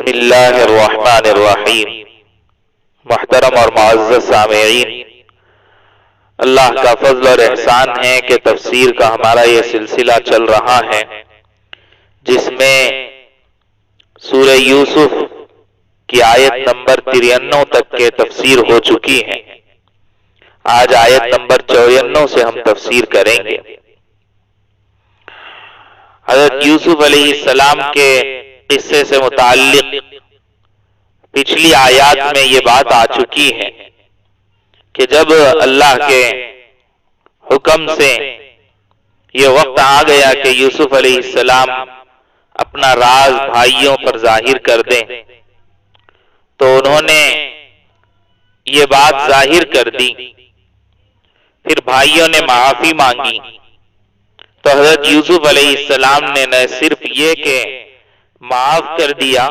بسم اللہ الرحمن الرحیم۔ محترم اور معزز سامعین، اللہ کا فضل اور احسان ہے کہ تفسیر کا ہمارا یہ سلسلہ چل رہا ہے، جس میں سورہ یوسف کی آیت نمبر 93 تک کے تفسیر ہو چکی ہے۔ آج آیت نمبر 94 سے ہم تفسیر کریں گے۔ حضرت یوسف علیہ السلام کے قصے سے متعلق پچھلی آیات میں یہ بات آ چکی ہے کہ جب اللہ کے حکم سے یہ وقت آ گیا کہ یوسف علیہ السلام اپنا راز بھائیوں پر ظاہر کر دیں، تو انہوں نے یہ بات ظاہر کر دی۔ پھر بھائیوں نے معافی مانگی تو حضرت یوسف علیہ السلام نے نہ صرف یہ کہ معاف کر دیا،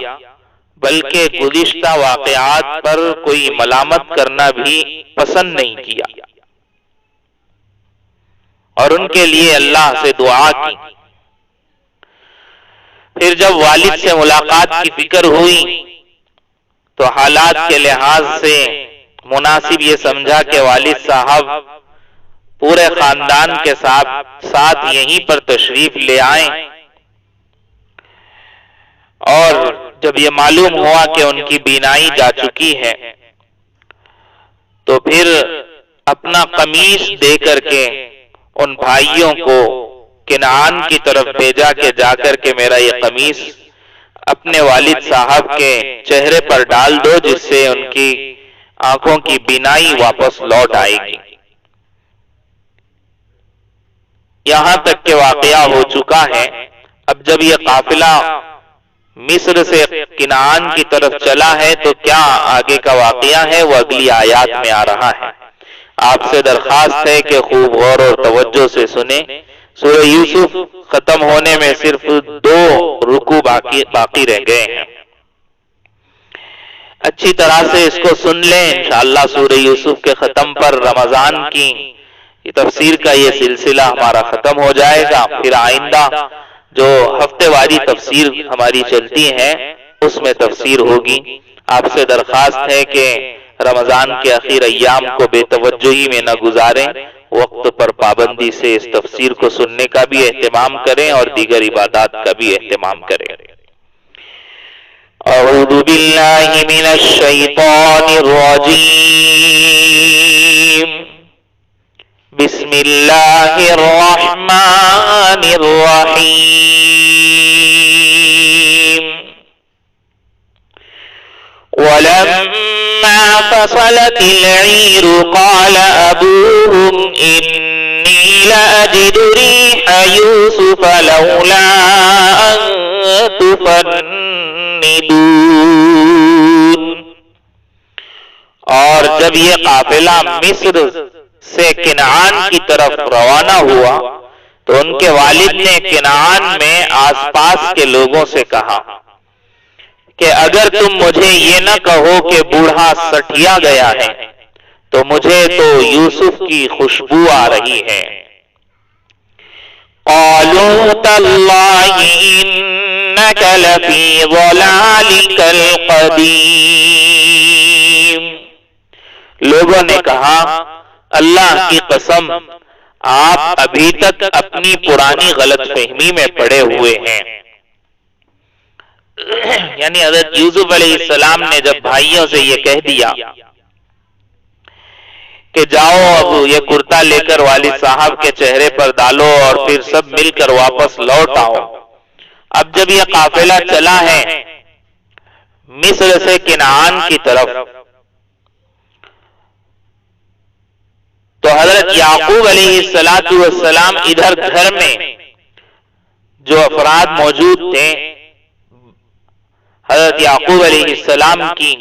بلکہ گزشتہ واقعات پر کوئی ملامت کرنا بھی پسند نہیں کیا، اور ان کے لیے اللہ سے دعا کی۔ پھر جب والد سے ملاقات کی فکر ہوئی تو حالات کے لحاظ سے مناسب یہ سمجھا کہ والد صاحب پورے خاندان کے ساتھ یہیں پر تشریف لے آئیں، اور جب یہ معلوم ہوا کہ ان کی بینائی جا چکی ہے تو پھر اپنا قمیص دے کر کے ان بھائیوں کو کنعان کی طرف بھیجا کہ جا کر کے میرا یہ قمیص اپنے والد صاحب کے چہرے پر ڈال دو، جس سے ان کی آنکھوں کی بینائی واپس لوٹ آئے گی۔ یہاں تک کہ واقعہ ہو چکا ہے۔ اب جب یہ قافلہ مصر سے کنعان کی طرف چلا ہے تو کیا آگے کا واقعہ ہے وہ اگلی آیات میں آ رہا ہے۔ آپ سے درخواست ہے کہ خوب غور اور توجہ سے سنیں۔ سورہ یوسف ختم ہونے میں صرف 2 رکوع باقی رہ گئے ہیں۔ اچھی طرح سے اس کو سن لیں، انشاءاللہ سورہ یوسف کے ختم پر رمضان کی تفسیر کا یہ سلسلہ ہمارا ختم ہو جائے گا۔ پھر آئندہ جو ہفتے واری تفسیر ہماری چلتی ہے اس میں تفسیر ہوگی۔ آپ سے درخواست ہے کہ رمضان کے اخیر ایام کو بے توجہی میں نہ گزاریں، وقت پر پابندی سے اس تفسیر کو سننے کا بھی اہتمام کریں اور دیگر عبادات کا بھی اہتمام کریں۔ اعوذ باللہ من الشیطان الرجیم، بسم اللہ الرحمن الرحیم۔ ولما فصلت العیر قال ابوهم انی لأجد ریح یوسف لولا ان تفندون۔ اور جب یہ قافلہ مصر سے کنعان کی طرف روانہ ہوا تو ان کے والد نے کنعان میں آس پاس کے لوگوں سے کہا کہ اگر تم مجھے یہ نہ کہو کہ بوڑھا سٹھیا گیا ہے تو مجھے تو یوسف کی خوشبو آ رہی ہے۔ قالوا تاللہ انک لفی ضلالک القدیم۔ لوگوں نے کہا اللہ کی قسم آپ ابھی تک اپنی پرانی غلط فہمی میں پڑے ہوئے ہیں۔ یعنی حضرت یوسف علیہ السلام نے جب بھائیوں سے یہ کہہ دیا کہ جاؤ اب یہ کرتا لے کر والد صاحب کے چہرے پر ڈالو اور پھر سب مل کر واپس لوٹ آؤ۔ اب جب یہ قافلہ چلا ہے مصر سے کنعان کی طرف تو حضرت یعقوب علیہ السلام ادھر گھر میں جو افراد موجود تھے، حضرت یعقوب علیہ السلام کی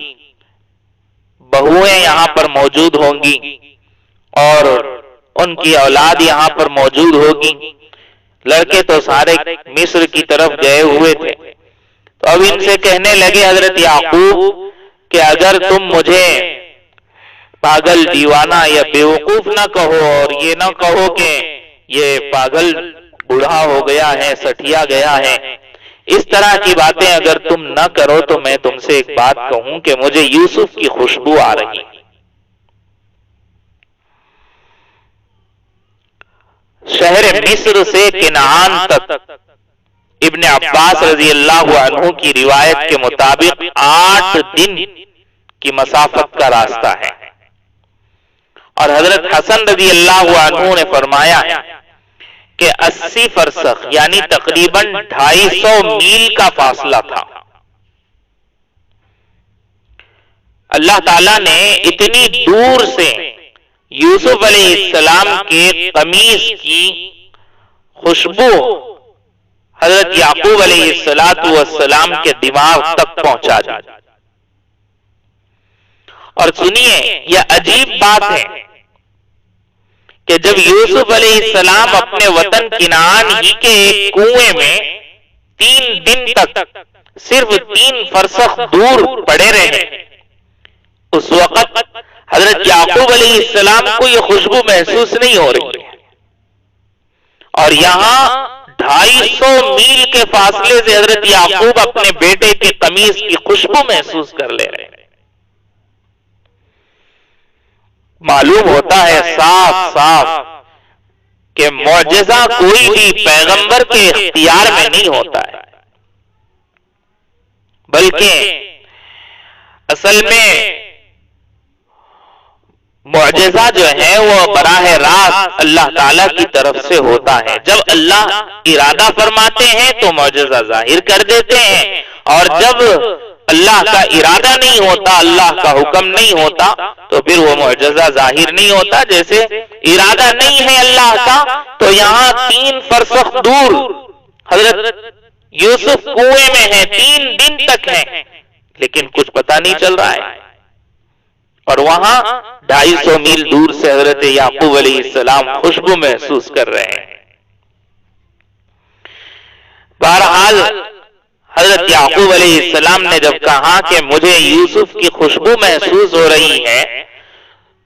بہویں یہاں پر موجود ہوں گی اور ان کی اولاد یہاں پر موجود ہوگی۔ لڑکے تو سارے مصر کی طرف گئے ہوئے تھے، تو اب ان سے کہنے لگے حضرت یعقوب کہ اگر تم مجھے پاگل، دیوانہ یا بیوقوف نہ کہو اور یہ نہ کہو کہ یہ پاگل بوڑھا ہو گیا ہے، سٹھیا گیا ہے، اس طرح کی باتیں اگر تم نہ کرو تو میں تم سے ایک بات کہوں کہ مجھے یوسف کی خوشبو آ رہی ہے۔ شہر مصر سے کنعان تک ابن عباس رضی اللہ عنہ کی روایت کے مطابق 8 دن کی مسافت کا راستہ ہے، اور حضرت حسن رضی اللہ عنہ نے فرمایا ہے کہ 80 فرسخ یعنی تقریباً 250 میل کا فاصلہ تھا۔ اللہ تعالیٰ نے اتنی دور سے یوسف علیہ السلام کے قمیص کی خوشبو حضرت یعقوب علیہ السلام کے دماغ تک پہنچا دی۔ اور سنیے، یہ عجیب بات ہے کہ جب یوسف علیہ السلام اپنے وطن کنعان ہی کے ایک کنویں میں 3 دن تک صرف 3 فرسخ دور پڑے رہے، اس وقت حضرت یعقوب علیہ السلام کو یہ خوشبو محسوس نہیں ہو رہی ہے، اور یہاں 250 میل کے فاصلے سے حضرت یعقوب اپنے بیٹے کے قمیص کی خوشبو محسوس کر لے رہے ہیں۔ معلوم ہوتا ہے صاف صاف کہ معجزہ کوئی بھی پیغمبر کے اختیار میں نہیں ہوتا ہے، بلکہ اصل میں معجزہ جو ہے وہ براہ راست اللہ تعالی کی طرف سے ہوتا ہے۔ جب اللہ ارادہ فرماتے ہیں تو معجزہ ظاہر کر دیتے ہیں، اور جب اللہ کا ارادہ نہیں ہوتا، اللہ کا حکم نہیں ہوتا، تو پھر وہ معجزہ ظاہر نہیں ہوتا۔ جیسے ارادہ نہیں ہے اللہ کا تو یہاں 3 فرسخ دور حضرت یوسف کنویں میں ہیں، 3 دن تک ہیں، لیکن کچھ پتہ نہیں چل رہا ہے، اور وہاں 250 میل دور سے حضرت یعقوب علیہ السلام خوشبو محسوس کر رہے ہیں۔ بہرحال حضرت یعقوب علیہ السلام نے جب کہا کہ مجھے یوسف کی خوشبو محسوس ہو رہی ہے،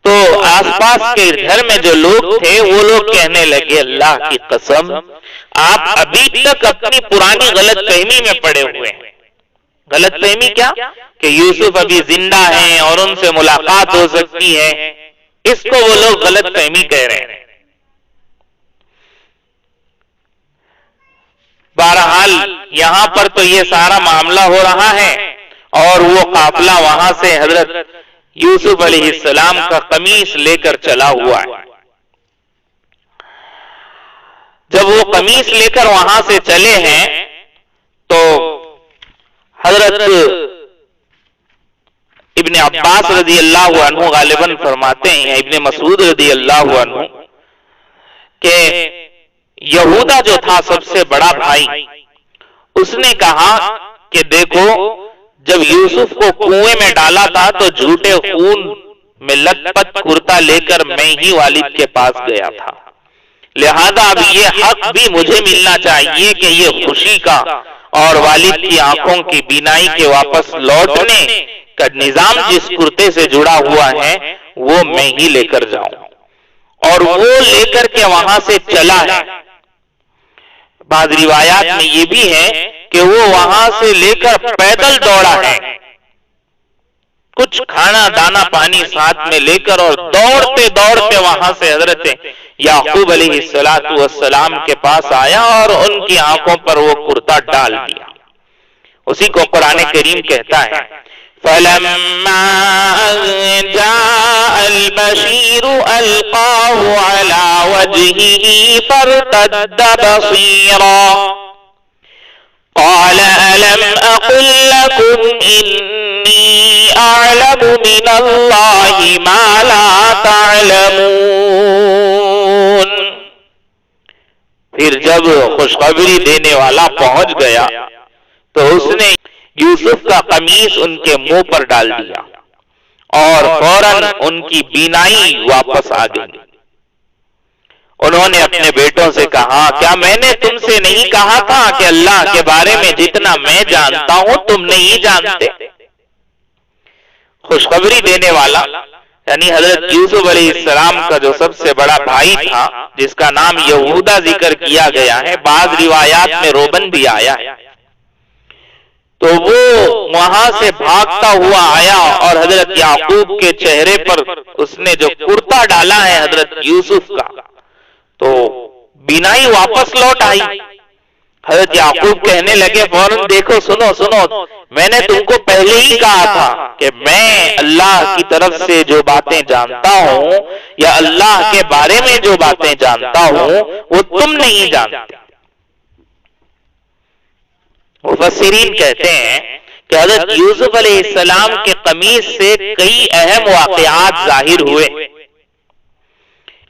تو آس پاس کے گھر میں جو لوگ تھے وہ لوگ کہنے لگے، اللہ کی قسم آپ ابھی تک اپنی پرانی غلط فہمی میں پڑے ہوئے ہیں۔ غلط فہمی کیا؟ کہ یوسف ابھی زندہ ہیں اور ان سے ملاقات ہو سکتی ہے، اس کو وہ لوگ غلط فہمی کہہ رہے ہیں۔ بہرحال یہاں پر تو یہ سارا معاملہ ہو رہا ہے، اور وہ قافلہ وہاں سے حضرت یوسف علیہ السلام کا قمیص لے کر چلا ہوا ہے۔ جب وہ قمیص لے کر وہاں سے چلے ہیں تو حضرت ابن عباس رضی اللہ عنہ غالباً فرماتے ہیں، ابن مسعود رضی اللہ عنہ، کہ یہودا جو تھا سب سے بڑا بھائی، اس نے کہا کہ دیکھو جب یوسف کو کنویں میں ڈالا تھا تو جھوٹے خون میں لت پت کرتا لے کر میں ہی والد کے پاس گیا تھا، لہذا اب یہ حق بھی مجھے ملنا چاہیے کہ یہ خوشی کا اور والد کی آنکھوں کی بینائی کے واپس لوٹنے کا نظام جس کرتے سے جڑا ہوا ہے وہ میں ہی لے کر جاؤں، اور وہ لے کر کے وہاں سے چلا ہے۔ بعض روایات میں یہ بھی ہے کہ وہ وہاں سے لے کر پیدل دوڑا ہے، کچھ کھانا دانا پانی ساتھ میں لے کر، اور دوڑتے دوڑتے وہاں سے حضرت یعقوب علیہ السلام کے پاس آیا اور ان کی آنکھوں پر وہ کرتا ڈال دیا۔ اسی کو قرآن کریم کہتا ہے، فَلَمَّا جَاءَ الْبَشِيرُ أَلْقَاهُ عَلَى وَجْهِهِ فَارْتَدَّ بَصِيرًا قَالَ أَلَمْ أَقُلْ لَكُمْ إِنِّي أَعْلَمُ مِنَ اللَّهِ مَا لَا تَعْلَمُونَ۔ پھر جب خوشخبری دینے والا پہنچ گیا تو اس نے یوسف کا قمیص ان کے منہ پر ڈال دیا اور فوراً ان کی بینائی واپس آ گئی۔ انہوں نے اپنے بیٹوں سے کہا، کیا میں نے تم سے نہیں کہا تھا کہ اللہ کے بارے میں جتنا میں جانتا ہوں تم نہیں جانتے؟ خوشخبری دینے والا یعنی حضرت یوسف علیہ السلام کا جو سب سے بڑا بھائی تھا، جس کا نام یہودا ذکر کیا گیا ہے، بعض روایات میں روبن بھی آیا ہے، تو وہ وہاں سے بھاگتا ہوا آیا اور حضرت یعقوب کے چہرے پر اس نے جو کرتا ڈالا ہے حضرت یوسف کا، تو بینائی واپس لوٹ آئی۔ حضرت یعقوب کہنے لگے فوراً، دیکھو سنو سنو، میں نے تم کو پہلے ہی کہا تھا کہ میں اللہ کی طرف سے جو باتیں جانتا ہوں یا اللہ کے بارے میں جو باتیں جانتا ہوں وہ تم نہیں جانتے۔ مفسرین کہتے ہیں کہ حضرت یوسف علیہ السلام کے قمیص سے کئی اہم واقعات ظاہر ہوئے۔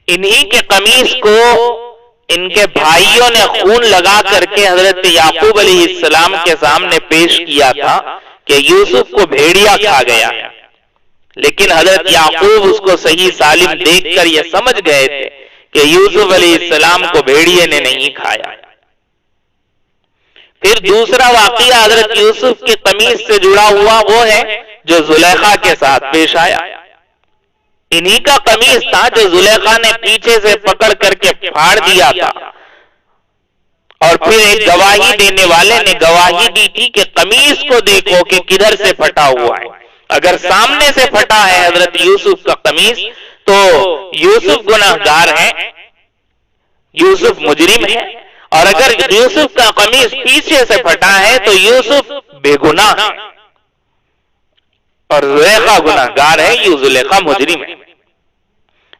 انہی کے قمیص کو ان کے بھائیوں نے خون لگا کر کے حضرت یعقوب علیہ السلام کے سامنے پیش کیا تھا کہ یوسف کو بھیڑیا کھا گیا ہے، لیکن حضرت یعقوب اس کو صحیح سالم دیکھ کر یہ سمجھ گئے تھے کہ یوسف علیہ السلام کو بھیڑیے نے نہیں کھایا۔ پھر دوسرا واقعہ حضرت یوسف کے قمیص سے جڑا ہوا وہ ہے جو زلیخا کے ساتھ پیش آیا۔ انہی کا قمیص تھا جو زلیخا نے پیچھے سے پکڑ کر کے پھاڑ دیا تھا، اور پھر ایک گواہی دینے والے نے گواہی دی تھی کہ قمیص کو دیکھو کہ کدھر سے پھٹا ہوا ہے۔ اگر سامنے سے پھٹا ہے حضرت یوسف کا قمیص تو یوسف گناہگار ہے، یوسف مجرم ہے، اور اگر یوسف کا قمیص پیچھے سے پھٹا ہے تو یوسف بے گناہ ہے اور زلیخا گناہگار ہے، زلیخا مجرم ہے۔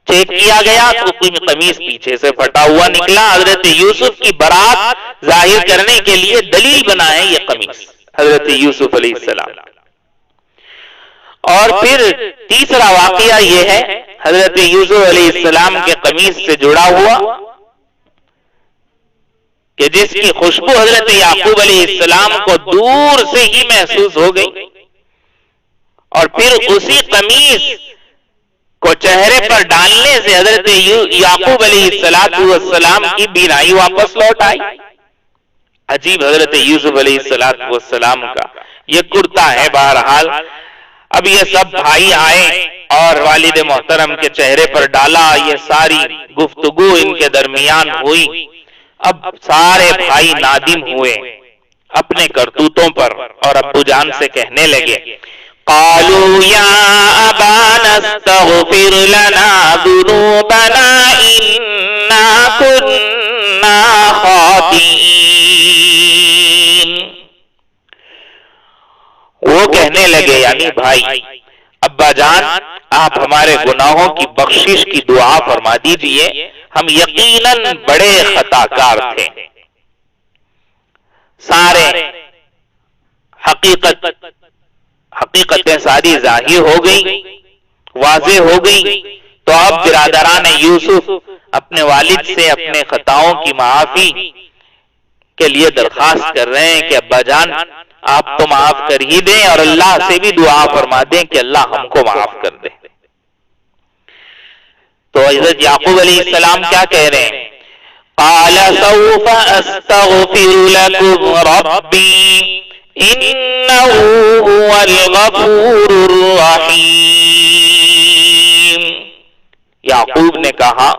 چیک کیا گیا تو قمیص پیچھے سے پھٹا ہوا نکلا۔ حضرت یوسف کی برات ظاہر کرنے کے لیے دلیل بنا ہے یہ قمیص حضرت یوسف علیہ السلام۔ اور پھر تیسرا واقعہ یہ ہے حضرت یوسف علیہ السلام کے قمیص سے جڑا ہوا کہ جس کی خوشبو حضرت یعقوب علیہ السلام کو دور سے ہی محسوس ہو گئی، اور پھر اسی قمیص کو چہرے پر ڈالنے سے حضرت یعقوب علیہ السلام کی بینائی واپس لوٹ آئی۔ عجیب حضرت یوسف علیہ السلام کا یہ کرتا ہے۔ بہرحال اب یہ سب بھائی آئے اور والد محترم کے چہرے پر ڈالا، یہ ساری گفتگو ان کے درمیان ہوئی۔ اب سارے بھائی نادم ہوئے اپنے کرتوتوں پر اور ابو جان سے کہنے لگے، قالوا یا ابانا استغفر لنا ذنوبنا انا كنا خاطئین۔ وہ کہنے لگے یعنی بھائی، ابا جان آپ ہمارے گناہوں کی بخشش کی دعا فرما دیجئے، ہم یقیناً بڑے خطا کار تھے۔ سارے حقیقتیں ساری ظاہر ہو گئی، واضح ہو گئی، تو اب برادران یوسف اپنے والد سے اپنے خطاؤں کی معافی کے لیے درخواست کر رہے ہیں کہ ابا جان آپ تو معاف کر ہی دیں، اور اللہ سے بھی دعا فرما دیں کہ اللہ ہم کو معاف کر دے۔ تو حضرت یعقوب علیہ السلام کیا کہہ رہے ہیں؟ قال سوف استغفر لكم ربی انہ هو الغفور الرحیم۔ یعقوب نے کہا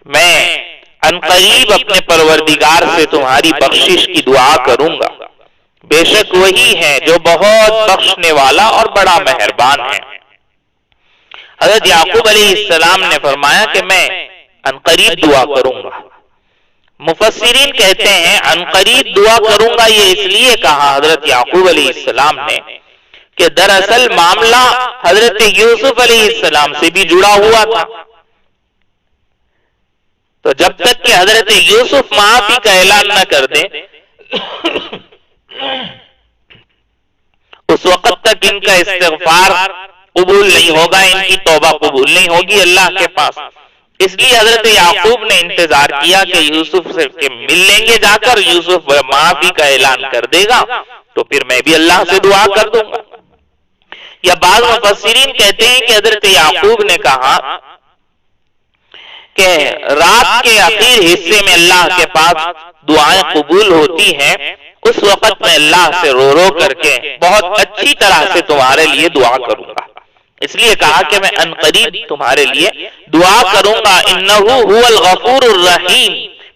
میں عنقریب اپنے پروردگار سے تمہاری بخشش کی دعا کروں گا، بے شک وہی ہے جو بہت بخشنے والا اور بڑا مہربان ہے۔ حضرت یعقوب علیہ السلام نے فرمایا کہ میں عنقریب دعا کروں گا۔ مفسرین کہتے ہیں عنقریب دعا کروں گا یہ اس لیے کہا حضرت یعقوب علیہ السلام نے کہ دراصل معاملہ حضرت یوسف علیہ السلام سے بھی جڑا ہوا تھا، تو جب تک کہ حضرت یوسف معافی کا اعلان نہ کر دیں اس وقت تک ان کا استغفار قبول نہیں ہوگا، ان کی توبہ قبول نہیں ہوگی اللہ کے پاس۔ اس لیے حضرت یعقوب نے انتظار کیا کہ یوسف سے مل لیں گے جا کر، یوسف معافی کا اعلان کر دے گا تو پھر میں بھی اللہ سے دعا کر دوں گا۔ یا بعض مفسرین کہتے ہیں کہ حضرت یعقوب نے کہا کہ رات کے آخر حصے میں اللہ کے پاس دعائیں قبول ہوتی ہیں، اس وقت میں اللہ سے رو رو کر کے بہت اچھی طرح سے تمہارے لیے دعا کروں گا، اس لیے کہا کہ میں عنقریب تمہارے لیے دعا کروں گا۔ انہ هو الغفور الرحیم،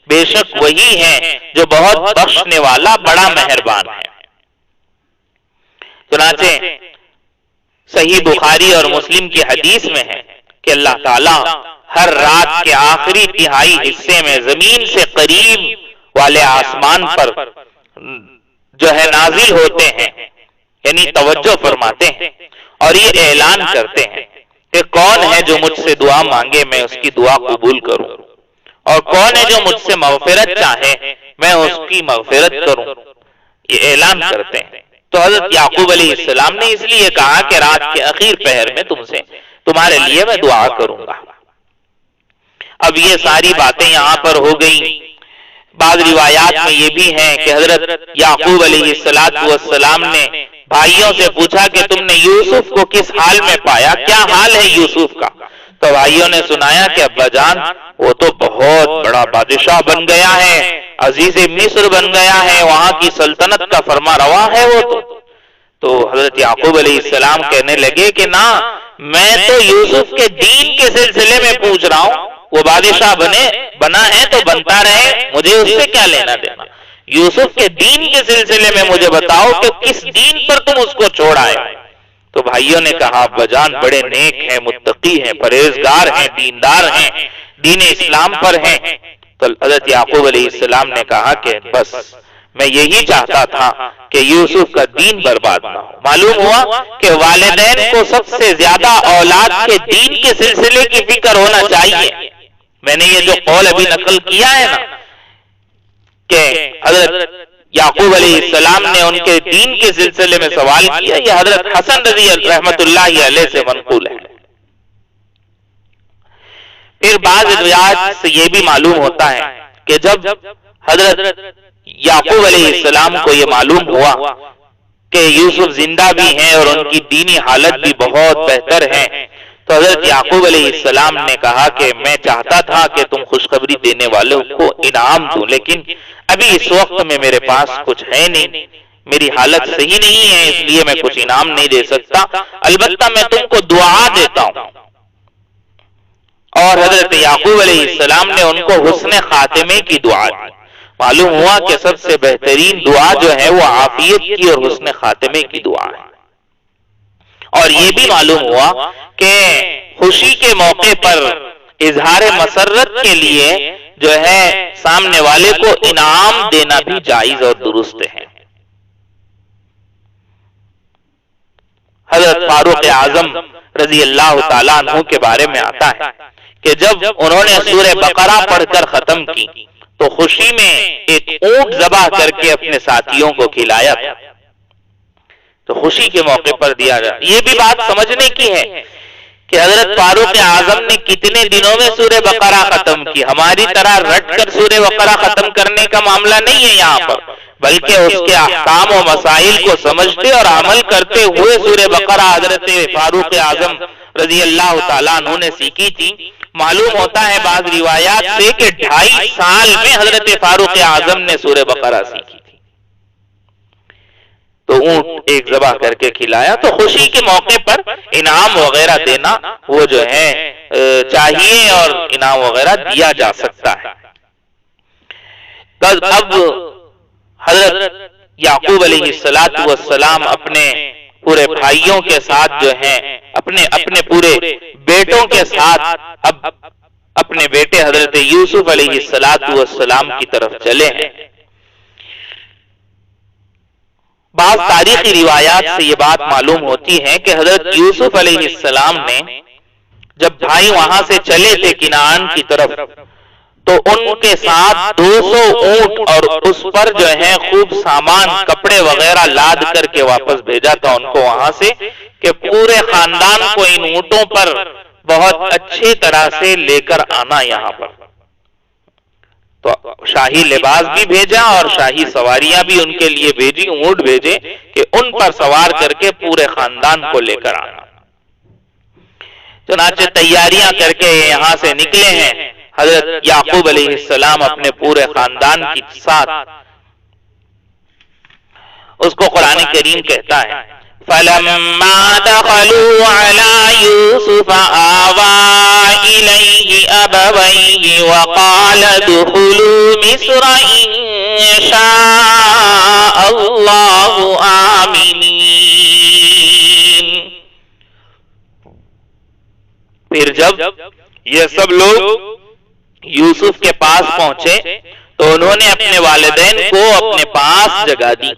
بے شک وہی ہے جو بہت بخشنے والا بڑا مہربان ہے۔ چنانچہ صحیح بخاری اور مسلم کی حدیث میں ہے کہ اللہ تعالیٰ ہر رات کے آخری تہائی حصے میں زمین سے قریب والے آسمان پر جو ہے نازل ہوتے ہیں، یعنی توجہ فرماتے ہیں اور یہ اعلان کرتے ہیں کہ کون ہے جو مجھ سے دعا مانگے میں اس کی دعا قبول کروں، اور کون ہے جو مجھ سے مغفرت چاہے میں اس کی مغفرت کروں، یہ اعلان کرتے ہیں۔ تو حضرت یعقوب علیہ السلام نے اس لیے کہا کہ رات کے اخیر پہر میں تمہارے لیے میں دعا کروں گا۔ اب یہ ساری باتیں یہاں پر ہو گئی۔ بعض روایات میں یہ بھی ہے کہ حضرت یعقوب علیہ السلام نے بھائیوں سے پوچھا کہ تم نے یوسف کو کس حال میں پایا، کیا حال ہے یوسف کا؟ تو بھائیوں نے سنایا کہ ابا جان وہ تو بہت بڑا بادشاہ بن گیا ہے، عزیز مصر بن گیا ہے، وہاں کی سلطنت کا فرما روا ہے وہ تو حضرت یعقوب علیہ السلام کہنے لگے کہ نہ، میں تو یوسف کے دین کے سلسلے میں پوچھ رہا ہوں، وہ بادشاہ بنا ہے تو بنتا رہے، مجھے اس سے کیا لینا دینا، یوسف کے دین کے سلسلے میں مجھے بتاؤ کہ کس دین پر تم اس کو چھوڑ آئے۔ تو بھائیوں نے کہا ابا جان بڑے نیک ہیں، متقی ہیں، پرہیزگار ہیں، دیندار ہیں، دین اسلام پر ہیں۔ تو حضرت یعقوب علیہ السلام نے کہا کہ بس میں یہی چاہتا تھا کہ یوسف کا دین برباد نہ ہو۔ معلوم ہوا کہ والدین کو سب سے زیادہ اولاد کے دین کے سلسلے کی فکر ہونا چاہیے۔ میں نے یہ جو قول ابھی نقل کیا ہے نا کہ حضرت یعقوب علیہ السلام نے ان کے دین کے سلسلے میں سوال کیا، یہ حضرت حسن رضی رحمت اللہ علیہ سے منقول ہے۔ پھر بعض روایات سے یہ بھی معلوم ہوتا ہے کہ جب حضرت یعقوب علیہ السلام کو یہ معلوم ہوا کہ یوسف زندہ بھی ہیں اور ان کی دینی حالت بھی بہت بہتر ہے، تو حضرت یعقوب علیہ السلام نے کہا کہ میں چاہتا تھا کہ تم خوشخبری دینے والوں کو انعام دوں، لیکن ابھی اس وقت میں میرے پاس کچھ ہے نہیں، میری حالت صحیح نہیں ہے، اس لیے میں کچھ انعام نہیں دے سکتا، البتہ میں تم کو دعا دیتا ہوں۔ اور حضرت یعقوب علیہ السلام نے ان کو حسن خاتمے کی دعا دی۔ معلوم ہوا کہ سب سے بہترین دعا جو ہے وہ عافیت کی اور حسن خاتمے کی دعا ہے۔ اور یہ بھی معلوم ہوا کہ خوشی کے موقع پر اظہار مسرت کے لیے جو ہے سامنے والے کو انعام دینا بھی جائز اور درست ہے۔ حضرت فاروق اعظم رضی اللہ تعالیٰ عنہ کے بارے میں آتا ہے کہ جب انہوں نے سورہ بقرہ پڑھ کر ختم کی تو خوشی میں ایک اونٹ ذبح کر کے اپنے ساتھیوں کو کھلایا تھا، تو خوشی کے موقع پر دیا جائے۔ یہ بھی بات سمجھنے کی ہے کہ حضرت فاروق اعظم نے کتنے دنوں میں سورہ بقرہ ختم کی۔ ہماری طرح رٹ کر سورہ بقرہ ختم کرنے کا معاملہ نہیں ہے یہاں پر، بلکہ اس کے احکام و مسائل کو سمجھتے اور عمل کرتے ہوئے سورہ بقرہ حضرت فاروق اعظم رضی اللہ تعالیٰ عنہ نے سیکھی تھی۔ معلوم ہوتا ہے بعض روایات سے کہ 2.5 سال میں حضرت فاروق اعظم نے سورہ بقرہ سیکھی تھی۔ تو اونٹ ایک ذبح کر کے کھلایا، تو خوشی کے موقع پر انعام وغیرہ دینا وہ جو ہے چاہیے اور انعام وغیرہ دیا جا سکتا ہے۔ اب حضرت یعقوب علیہ السلام اپنے پورے بھائیوں کے ساتھ جو ہیں اپنے پورے بیٹوں کے ساتھ اب اپنے بیٹے حضرت یوسف علیہ السلام کی طرف چلے ہیں۔ بعض تاریخی روایات سے یہ بات معلوم ہوتی ہے کہ حضرت یوسف علیہ السلام نے جب بھائی وہاں سے چلے تھے کنعان کی طرف تو ان کے ساتھ 200 اونٹ اور اس پر جو ہے خوب سامان کپڑے وغیرہ لاد کر کے واپس بھیجا تھا ان کو وہاں سے کہ پورے خاندان کو ان اونٹوں پر بہت اچھی طرح سے لے کر آنا یہاں پر۔ تو شاہی لباس بھی بھیجا اور شاہی سواریاں بھی ان کے لیے بھیجی، اونٹ بھیجے کہ ان پر سوار کر کے پورے خاندان کو لے کر آنا۔ چنانچہ تیاریاں کر کے یہاں سے نکلے ہیں حضرت یعقوب علیہ السلام اپنے پورے خاندان کے ساتھ۔ اس کو قرآن کریم کہتا ہے فَلَمَّا دَخَلُوا عَلَى يُوسُفَ آوَى إِلَيْهِ أَبَوَيْهِ وَقَالَ ادْخُلُوا مِصْرَ إِن شَاءَ اللَّهُ آمِنِينَ پھر جب یہ سب لوگ یوسف کے پاس پہنچے تو انہوں نے اپنے والدین کو اپنے پاس جگا دی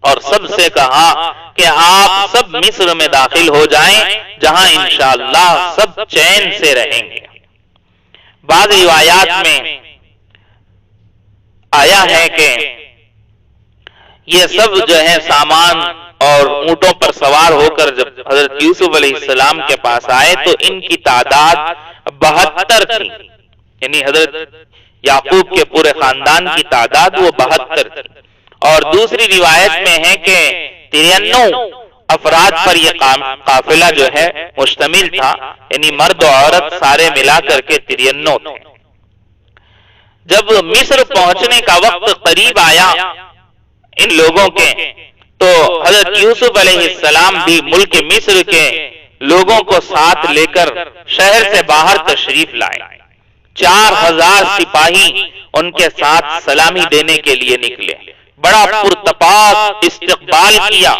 اور سب سے کہا کہ آپ سب مصر میں داخل ہو جائیں جہاں انشاءاللہ سب چین سے رہیں گے۔ بعض روایات میں آیا ہے کہ یہ سب جو ہے سامان اور اونٹوں پر سوار ہو کر جب حضرت یوسف علیہ السلام کے پاس آئے تو ان کی تعداد 72 تھی، یعنی حضرت یعقوب کے پورے خاندان کی تعداد وہ 72 تھی۔ اور دوسری روایت میں ہے کہ 93 افراد پر یہ قافلہ جو ہے مشتمل تھا، یعنی مرد و عورت سارے ملا کر کے 93 تھے۔ جب مصر پہنچنے کا وقت قریب آیا ان لوگوں کے تو حضرت یوسف علیہ السلام بھی ملک مصر کے لوگوں کو ساتھ لے کر شہر سے باہر تشریف لائے۔ 4000 سپاہی ان کے ساتھ سلامی دینے کے لیے نکلے۔ بڑا پرتپاک استقبال کیا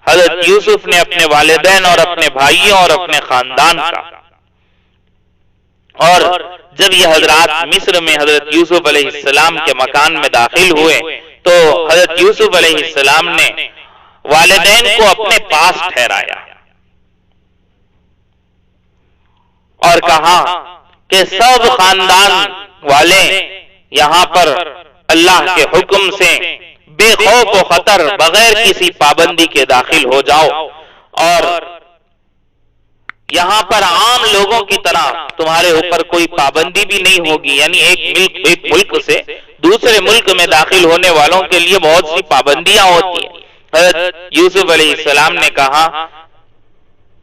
حضرت یوسف نے اپنے والدین اور اپنے بھائیوں اور اپنے خاندان کا۔ اور جب یہ حضرات مصر میں حضرت یوسف علیہ السلام کے مکان میں داخل ہوئے تو حضرت یوسف علیہ السلام نے والدین کو اپنے پاس ٹھہرایا اور کہا کہ سب خاندان والے یہاں پر اللہ کے حکم سے بے خوف و خطر بغیر کسی پابندی کے داخل ہو جاؤ، اور یہاں پر عام لوگوں کی طرح تمہارے اوپر کوئی پابندی بھی نہیں ہوگی، یعنی ایک ملک سے دوسرے ملک میں داخل ہونے والوں کے لیے بہت سی پابندیاں ہوتی ہیں۔ حضرت یوسف علیہ السلام نے کہا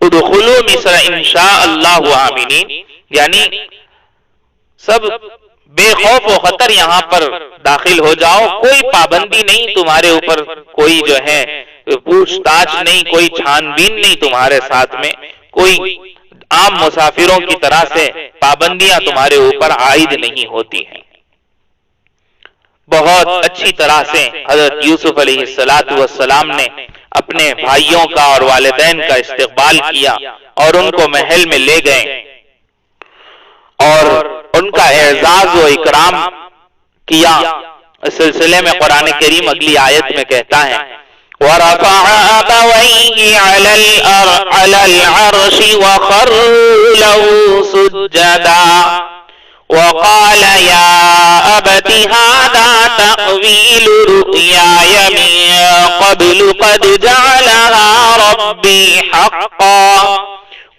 ادخلوا مصر انشاء اللہ آمنین، یعنی سب بے خوف و خطر یہاں پر داخل ہو جاؤ، کوئی پابندی نہیں تمہارے اوپر، کوئی جو ہے پوچھ تاچھ نہیں، کوئی چھان بین نہیں تمہارے ساتھ میں، کوئی عام مسافروں کی طرح سے پابندیاں تمہارے اوپر عائد نہیں ہوتی ہیں۔ بہت اچھی طرح سے حضرت یوسف علیہ السلام نے اپنے بھائیوں کا اور والدین کا استقبال کیا اور ان کو محل میں لے گئے اور ان کا اعزاز و اکرام کیا۔ اس سلسلے میں قرآن کریم اگلی آیت میں کہتا ہے وَرَفَعَ أَبَوَيْهِ عَلَى الْعَرْشِ وَخَرُّوا لَهُ سُجَّدًا وقال يا أبت هذا تأويل رؤياي من قبل قد جعلها ربي حقا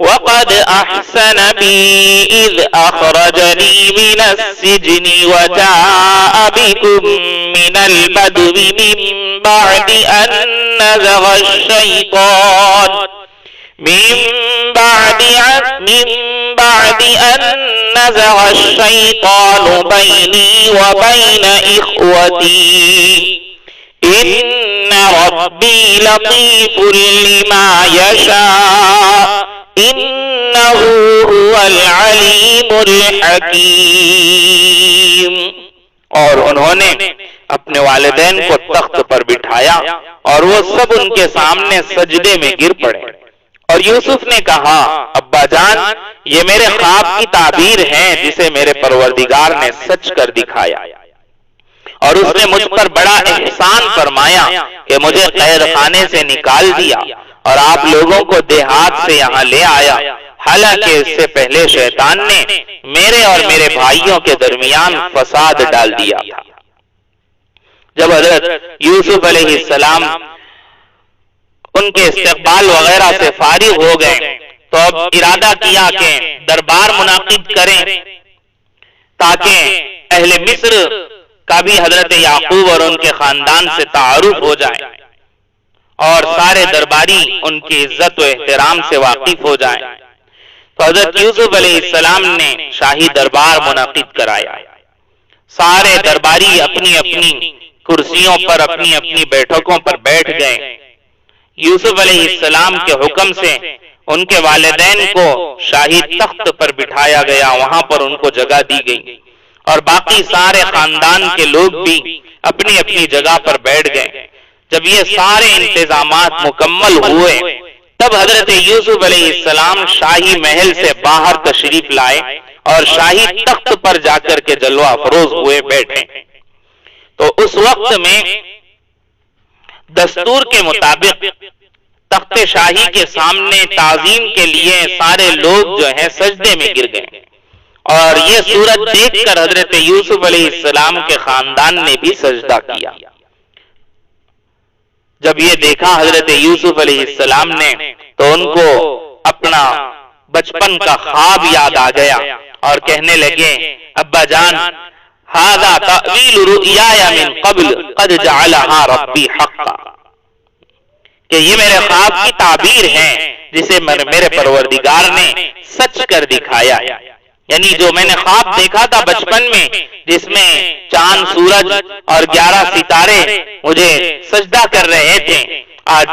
وقد أحسن بي إذ أخرجني من السجن وجاء بكم من البدو من بعد أن نزغ الشيطان بيني وبين إخوتي إن ربي لطيف لما يشاء إنه هو العليم الحكيم۔ اور انہوں نے اپنے والدین کو تخت پر بٹھایا اور وہ سب ان کے سامنے سجدے میں گر پڑے، اور یوسف نے کہا ابا جان یہ میرے خواب کی تعبیر ہے جسے میرے پروردگار نے سچ کر دکھایا، اور اس نے مجھ پر بڑا احسان فرمایا کہ مجھے قید خانے سے نکال دیا اور آپ لوگوں کو دیہات سے یہاں لے آیا، حالانکہ اس سے پہلے شیطان نے میرے اور میرے بھائیوں کے درمیان فساد ڈال دیا تھا۔ جب حضرت یوسف علیہ السلام ان کے استقبال وغیرہ سے فارغ ہو گئے تو اب ارادہ کیا کہ دربار منعقد کریں تاکہ اہل مصر کا بھی حضرت یعقوب اور ان کے خاندان سے تعارف ہو جائے اور سارے درباری ان کی عزت و احترام سے واقف ہو جائیں۔ تو حضرت یوسف علیہ السلام نے شاہی دربار منعقد کرایا، سارے درباری اپنی اپنی کرسیوں پر اپنی اپنی بیٹھکوں پر بیٹھ گئے۔ یوسف علیہ السلام کے حکم سے ان کے والدین کو شاہی تخت پر بٹھایا گیا، وہاں پر ان کو جگہ دی گئی، اور باقی سارے خاندان کے لوگ بھی اپنی اپنی جگہ پر بیٹھ گئے۔ جب یہ سارے انتظامات مکمل ہوئے تب حضرت یوسف علیہ السلام شاہی محل سے باہر تشریف لائے اور شاہی تخت پر جا کر کے جلوہ افروز ہوئے بیٹھے. تو اس وقت میں دستور کے مطابق تخت شاہی کے سامنے تعظیم کے لیے سارے لوگ جو ہیں سجدے میں گر گئے، اور یہ صورت دیکھ کر حضرت یوسف علیہ السلام کے خاندان نے بھی سجدہ کیا. جب یہ دیکھا حضرت یوسف علیہ السلام نے تو ان کو اپنا بچپن کا خواب یاد آ گیا اور کہنے لگے، ابا جان، ھذا تأویل رؤیایا من قبل قد جعلھا ربی حقا، کہ یہ میرے خواب کی تعبیر ہے جسے میرے پروردگار نے سچ کر دکھایا ہے. یعنی جو میں نے خواب دیکھا تھا بچپن میں، جس میں چاند، سورج اور 11 ستارے مجھے سجدہ کر رہے تھے، آج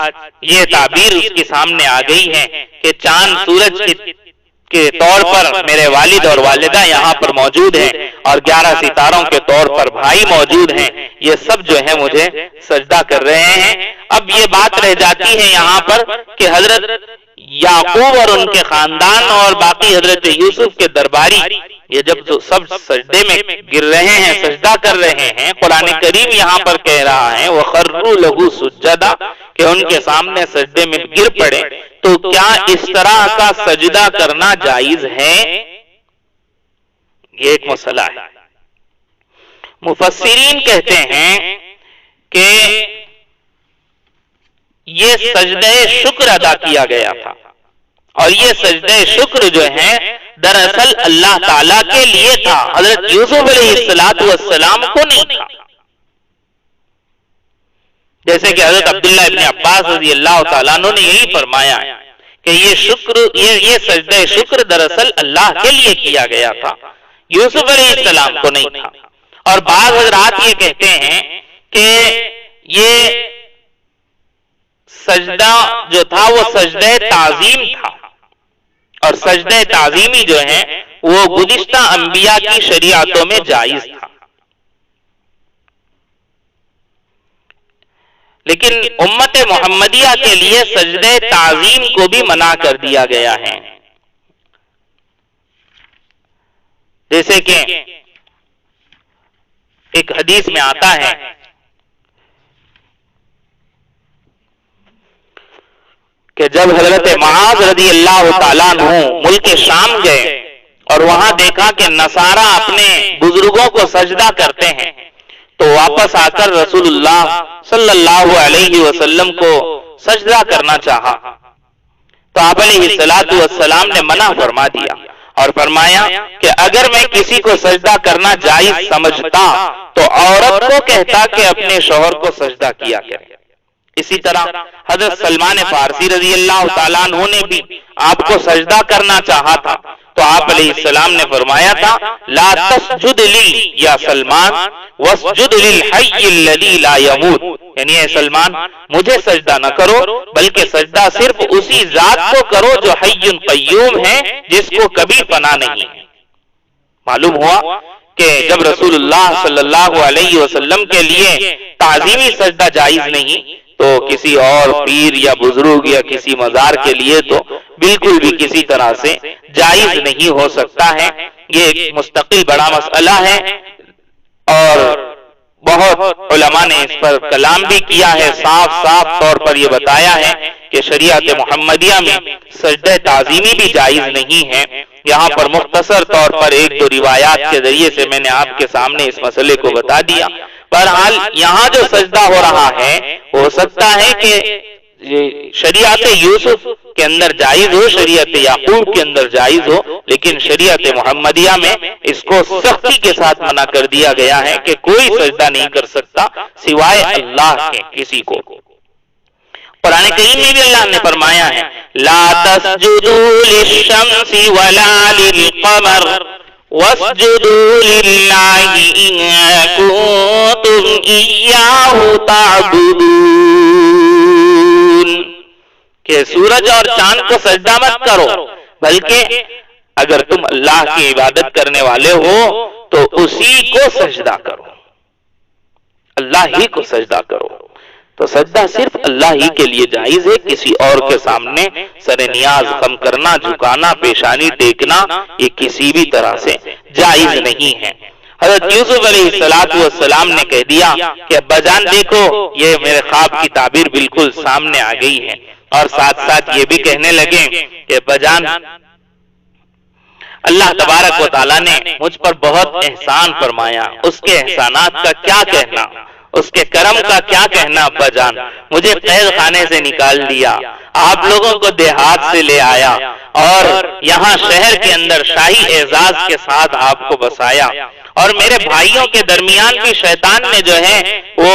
یہ تعبیر اس کے سامنے آ گئی ہے کہ چاند، سورج کے طور پر میرے والد اور والدہ یہاں پر موجود ہیں، اور 11 ستاروں کے طور پر بھائی موجود ہیں. یہ سب جو ہے مجھے سجدہ کر رہے ہیں. اب یہ بات رہ جاتی ہے یہاں پر کہ حضرت یعقوب اور ان کے خاندان اور باقی حضرت یوسف کے درباری یہ جب سب سجدے میں گر رہے ہیں، سجدہ کر رہے ہیں، قرآن کریم یہاں پر کہہ رہا ہے وَخَرُّوا لَهُ سُجَّدًا، کہ ان کے سامنے سجدے میں گر پڑے. تو کیا اس طرح کا سجدہ کرنا جائز ہے؟ یہ ایک مسئلہ ہے. مفسرین کہتے ہیں کہ یہ سجدہ شکر ادا کیا گیا تھا، اور یہ سجدہ شکر جو ہے دراصل اللہ تعالیٰ کے لیے تھا، حضرت یوسف علیہ السلام کو نہیں تھا. جیسے کہ حضرت عبداللہ ابن عباس رضی اللہ تعالیٰ عنہ نے یہی فرمایا کہ یہ سجدہ شکر دراصل اللہ کے لیے کیا گیا تھا، یوسف علیہ السلام کو نہیں تھا. اور بعض حضرات یہ کہتے ہیں کہ یہ سجدہ جو تھا وہ سجدہ تعظیم تھا، اور سجدہ تعظیمی جو ہے وہ گزشتہ انبیاء کی شریعتوں میں جائز تھا، لیکن امت محمدیہ کے لیے سجدہ تعظیم کو بھی منع کر دیا گیا ہے. جیسے کہ ایک حدیث میں آتا ہے کہ جب حضرت معاذ رضی اللہ تعالیٰ عنہ ملک شام گئے اور وہاں دیکھا کہ نصارہ اپنے بزرگوں کو سجدہ کرتے ہیں، تو واپس آ کر رسول اللہ صلی اللہ علیہ وسلم کو سجدہ کرنا چاہا، تو آپ علیہ السلام نے منع فرما دیا اور فرمایا کہ اگر میں کسی کو سجدہ کرنا جائز سمجھتا تو عورت کو کہتا کہ اپنے شوہر کو سجدہ کیا کرے. اسی طرح حضرت سلمان فارسی رضی اللہ تعالیٰ عنہ نے بھی آپ کو سجدہ کرنا چاہا تھا، تو آپ علیہ السلام نے فرمایا تھا لا تسجد لی یا سلمان واسجد للحی الذی لا یموت، یعنی اے سلمان مجھے سجدہ نہ کرو بلکہ سجدہ صرف اسی ذات کو کرو جو حی قیوم ہے، جس کو کبھی فنا نہیں. معلوم ہوا کہ جب رسول اللہ صلی اللہ علیہ وسلم کے لیے تعظیمی سجدہ جائز نہیں تو کسی اور پیر یا بزرگ یا کسی مزار کے لیے تو بالکل بھی کسی طرح سے جائز نہیں ہو سکتا ہے. یہ ایک مستقل بڑا مسئلہ ہے اور بہت علماء نے اس پر کلام بھی کیا ہے. صاف طور پر یہ بتایا ہے کہ شریعت محمدیہ میں سجدہ تعظیمی بھی جائز نہیں ہے. یہاں پر مختصر طور پر ایک دو روایات کے ذریعے سے میں نے آپ کے سامنے اس مسئلے کو بتا دیا. بہرحال یہاں جو سجدہ ہو رہا ہے ہو سکتا ہے کہ شریعت یوسف کے اندر جائز ہو، شریعت یعقوب کے اندر جائز ہو، لیکن شریعت محمدیہ میں اس کو سختی کے ساتھ منع کر دیا گیا ہے کہ کوئی سجدہ نہیں کر سکتا سوائے اللہ کے کسی کو. قرآن کریم میں بھی اللہ نے فرمایا ہے لا تسجدوا للشمس ولا للقمر واسجدوا للہ ان کنتم ایاہ تعبدون، کہ سورج اور چاند کو سجدہ مت کرو بلکہ اگر تم اللہ کی عبادت کرنے والے ہو تو اسی کو سجدہ کرو، اللہ ہی کو سجدہ کرو. تو سجدہ صرف اللہ ہی کے لیے جائز ہے، کسی اور کے سامنے سر نیاز خم کرنا، جھکانا، پیشانی ٹیکنا یہ کسی بھی طرح سے جائز نہیں ہے۔ حضرت یوسف علیہ السلام نے کہہ دیا کہ ابا جان دیکھو یہ میرے خواب کی تعبیر بالکل سامنے آ گئی ہے، اور ساتھ ساتھ یہ بھی کہنے لگے کہ ابا جان اللہ تبارک و تعالیٰ نے مجھ پر بہت احسان فرمایا، اس کے احسانات کا کیا کہنا، اس کے کرم کا کیا کہنا ابا جان، مجھے قید خانے سے نکال دیا، آپ لوگوں کو دیہات سے لے آیا اور یہاں شہر کے اندر شاہی اعزاز کے ساتھ آپ کو بسایا، اور میرے بھائیوں کے درمیان بھی شیطان نے جو ہے وہ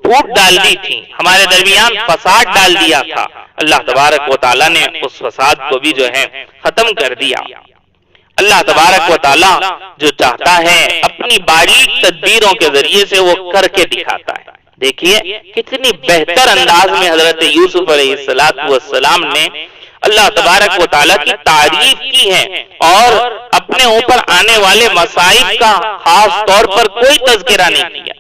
پھوٹ ڈال دی تھی، ہمارے درمیان فساد ڈال دیا تھا، اللہ تبارک و تعالیٰ نے اس فساد کو بھی جو ہے ختم کر دیا۔ اللہ تبارک و تعالیٰ جو چاہتا ہے اپنی باریک تدبیروں کے ذریعے سے وہ کر کے دکھاتا ہے۔ دیکھیے کتنی بہتر انداز میں حضرت یوسف علیہ السلام نے اللہ تبارک و تعالیٰ کی تعریف کی ہے، اور اپنے اوپر آنے والے مصائب کا خاص طور پر کوئی تذکرہ نہیں کیا۔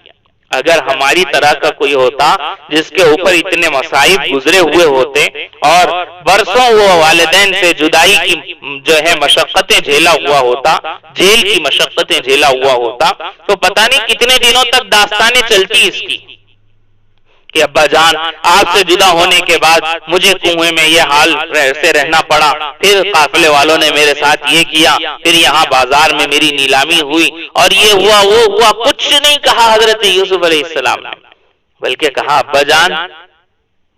اگر ہماری طرح کا کوئی ہوتا جس کے اوپر اتنے مصائب گزرے ہوئے ہوتے اور برسوں وہ والدین سے جدائی کی جو ہے مشقتیں جھیلا ہوا ہوتا، جیل کی مشقتیں جھیلا ہوا ہوتا، تو پتہ نہیں کتنے دنوں تک داستانیں چلتی اس کی کہ ابا جان آپ سے جدا ہونے کے بعد مجھے کنویں میں یہ حال سے رہنا پڑا، پھر قافلے والوں نے میرے ساتھ یہ کیا، پھر یہاں بازار میں میری نیلامی ہوئی، اور یہ ہوا وہ ہوا۔ کچھ نہیں کہا حضرت یوسف علیہ السلام نے، بلکہ کہا ابا جان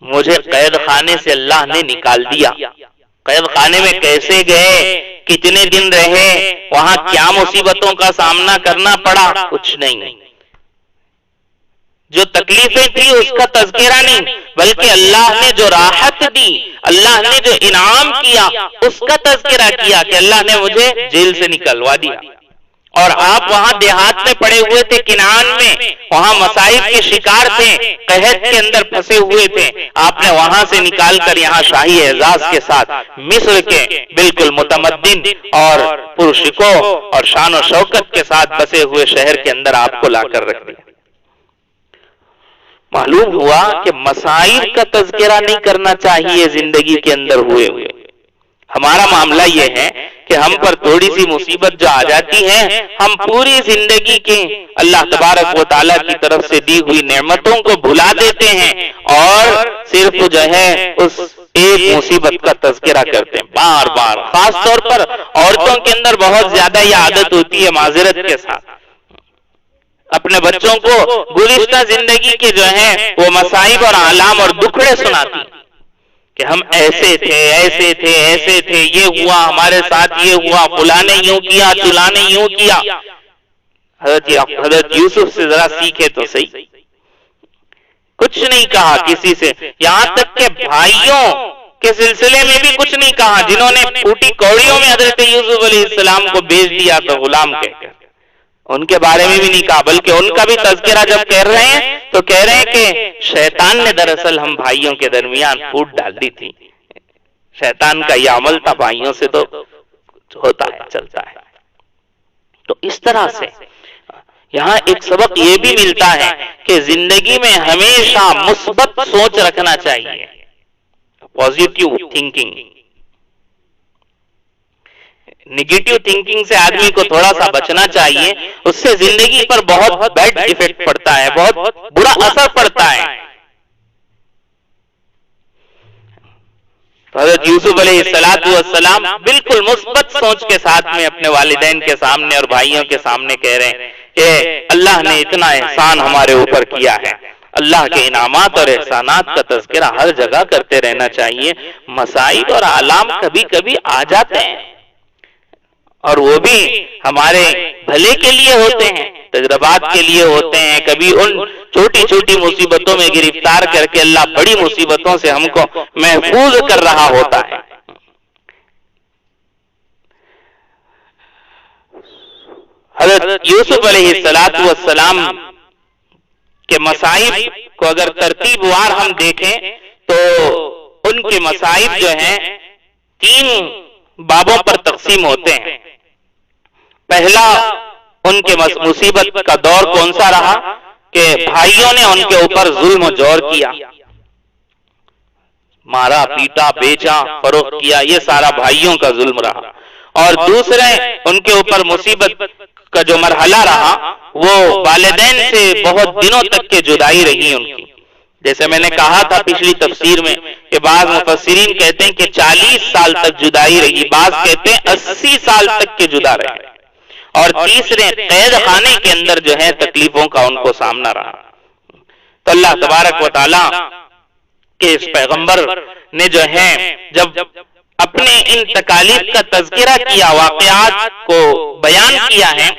مجھے قید خانے سے اللہ نے نکال دیا۔ قید خانے میں کیسے گئے، کتنے دن رہے، وہاں کیا مصیبتوں کا سامنا کرنا پڑا، کچھ نہیں۔ جو تکلیفیں تھی اس کا تذکرہ نہیں، بلکہ اللہ نے جو راحت دی، اللہ نے جو انعام کیا اس کا تذکرہ کیا کہ اللہ نے مجھے جیل سے نکلوا دیا۔ اور آپ وہاں دیہات میں پڑے ہوئے تھے، کنعان میں، وہاں مصائب کے شکار تھے، قحط کے اندر پھنسے ہوئے تھے، آپ نے وہاں سے نکال کر یہاں شاہی اعزاز کے ساتھ مصر کے بالکل متمدن اور پرشکوہ اور شان و شوکت کے ساتھ بسے ہوئے شہر کے اندر آپ کو لا کر رکھ دیا۔ معلوم ہوا کہ مصائب کا تذکرہ نہیں کرنا چاہیے زندگی کے اندر ہوئے۔ ہمارا معاملہ یہ ہے کہ ہم پر تھوڑی سی مصیبت جو آ جاتی ہے، ہم پوری زندگی کے اللہ تبارک و تعالیٰ کی طرف سے دی ہوئی نعمتوں کو بھلا دیتے ہیں، اور صرف جو ہے اس ایک مصیبت کا تذکرہ کرتے ہیں بار بار۔ خاص طور پر عورتوں کے اندر بہت زیادہ یہ عادت ہوتی ہے معذرت کے ساتھ، اپنے بچوں کو گزشتہ زندگی کے جو ہیں وہ مصائب اور آلام اور دکھڑے سناتی کہ ہم ایسے تھے ایسے تھے ایسے تھے، یہ ہوا ہمارے ساتھ، یہ ہوا، فلاں نے یوں کیا، فلاں نے یوں کیا۔ حضرت یوسف سے ذرا سیکھے تو صحیح، کچھ نہیں کہا کسی سے، یہاں تک کہ بھائیوں کے سلسلے میں بھی کچھ نہیں کہا، جنہوں نے پھوٹی کوڑیوں میں حضرت یوسف علیہ السلام کو بیچ دیا تو غلام کہہ کر، ان کے بارے میں بھی نہیں کہا، بلکہ ان کا بھی تذکرہ جب کہہ رہے ہیں تو کہہ رہے ہیں کہ شیطان نے دراصل ہم بھائیوں کے درمیان پھوٹ ڈال دی تھی۔ شیطان کا یہ عمل تھا، بھائیوں سے تو ہوتا ہے، چلتا ہے۔ تو اس طرح سے یہاں ایک سبق یہ بھی ملتا ہے کہ زندگی میں ہمیشہ مثبت سوچ رکھنا چاہیے، پازیٹیو تھنکنگ۔ نگیٹو تھنکنگ سے آدمی کو تھوڑا سا بچنا چاہیے، اس سے زندگی پر بہت بیڈ ایفیکٹ پڑتا ہے، بہت برا اثر پڑتا ہے۔ حضرت یوسف علیہ السلام بالکل مثبت سوچ کے ساتھ میں اپنے والدین کے سامنے اور بھائیوں کے سامنے کہہ رہے ہیں کہ اللہ نے اتنا احسان ہمارے اوپر کیا ہے۔ اللہ کے انعامات اور احسانات کا تذکرہ ہر جگہ کرتے رہنا چاہیے۔ مصائب اور آلام کبھی کبھی آ جاتے ہیں، اور وہ بھی ہمارے بھلے کے لیے ہوتے ہیں، تجربات کے لیے ہوتے ہیں۔ کبھی ان چھوٹی چھوٹی مصیبتوں میں گرفتار کر کے اللہ بڑی مصیبتوں سے ہم کو محفوظ کر رہا ہوتا ہے۔ حضرت یوسف علیہ السلام کے مصائب کو اگر ترتیب وار ہم دیکھیں تو ان کے مصائب جو ہیں 3 بابوں پر تقسیم ہوتے ہیں۔ پہلا ان کے مصیبت کا دور کون سا رہا؟ کہ بھائیوں نے ان کے اوپر ظلم و جور کیا، مارا پیٹا بیچا فروخت کیا، یہ سارا بھائیوں کا ظلم رہا. اور دوسرے ان کے اوپر مصیبت کا جو مرحلہ رہا وہ والدین سے بہت دنوں تک کے جدائی رہی ان کی. جیسے میں نے کہا تھا پچھلی تفسیر میں کہ بعض مفسرین کہتے ہیں کہ 40 سال تک جدائی رہی، بعض کہتے ہیں 80 سال تک کے جدا رہے، اور تیسرے قید خانے کے اندر جو ہے تکلیفوں کا ان کو سامنا رہا. تو اللہ تبارک و تعالی کے اس پیغمبر نے جو ہے جب اپنے ان تکالیف کا تذکرہ کیا، واقعات کو بیان کیا ہے،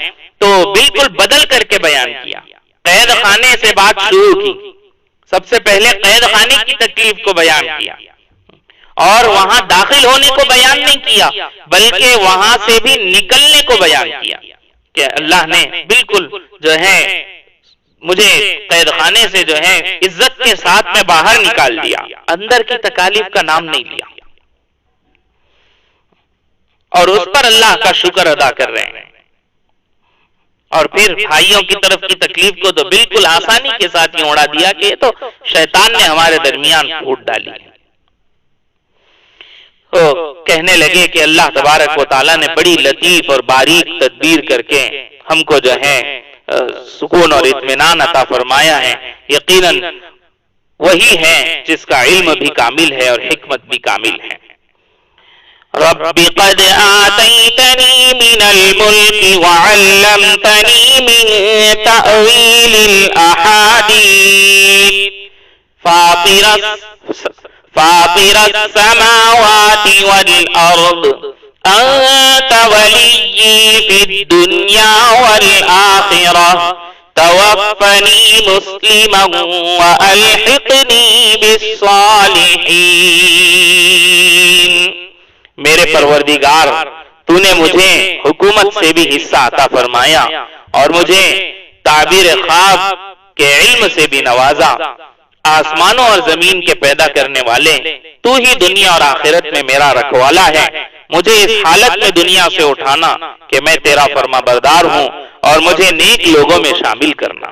تو بالکل بدل کر کے بیان کیا. قید خانے سے بات شروع کی، سب سے پہلے قید خانے کی تکلیف کو بیان کیا، اور وہاں داخل ہونے کو بیان نہیں کیا بلکہ وہاں سے بھی نکلنے کو بیان کیا کہ اللہ نے بالکل جو ہے مجھے قید خانے سے جو ہے عزت کے ساتھ میں باہر نکال دیا، اندر کی تکالیف کا نام نہیں لیا، اور اس پر اللہ کا شکر ادا کر رہے ہیں. اور پھر بھائیوں کی طرف کی تکلیف کو تو بالکل آسانی کے ساتھ ہی اڑا دیا کہ یہ تو شیطان نے ہمارے درمیان پھوٹ ڈالی. تو کہنے لگے کہ اللہ تبارک و تعالیٰ نے بڑی لطیف اور باریک تدبیر کر کے ہم کو جو ہے سکون اور اطمینان عطا فرمایا ہے. یقیناً وہی ہے جس کا علم بھی کامل ہے اور حکمت بھی کامل ہے. رب قد آتيتني من الملك وعلمتني من تأويل الأحاديث فاطر السماوات والأرض أنت ولي في الدنيا والآخرة توفني مسلما وألحقني بالصالحين. میرے پروردگار، تو نے مجھے حکومت سے بھی حصہ عطا فرمایا اور مجھے تعبیر خواب کے علم سے بھی نوازا. آسمانوں اور زمین کے پیدا کرنے والے تو ہی دنیا اور آخرت میں میرا رکھوالا ہے. مجھے اس حالت میں دنیا سے اٹھانا کہ میں تیرا فرما بردار ہوں اور مجھے نیک لوگوں میں شامل کرنا.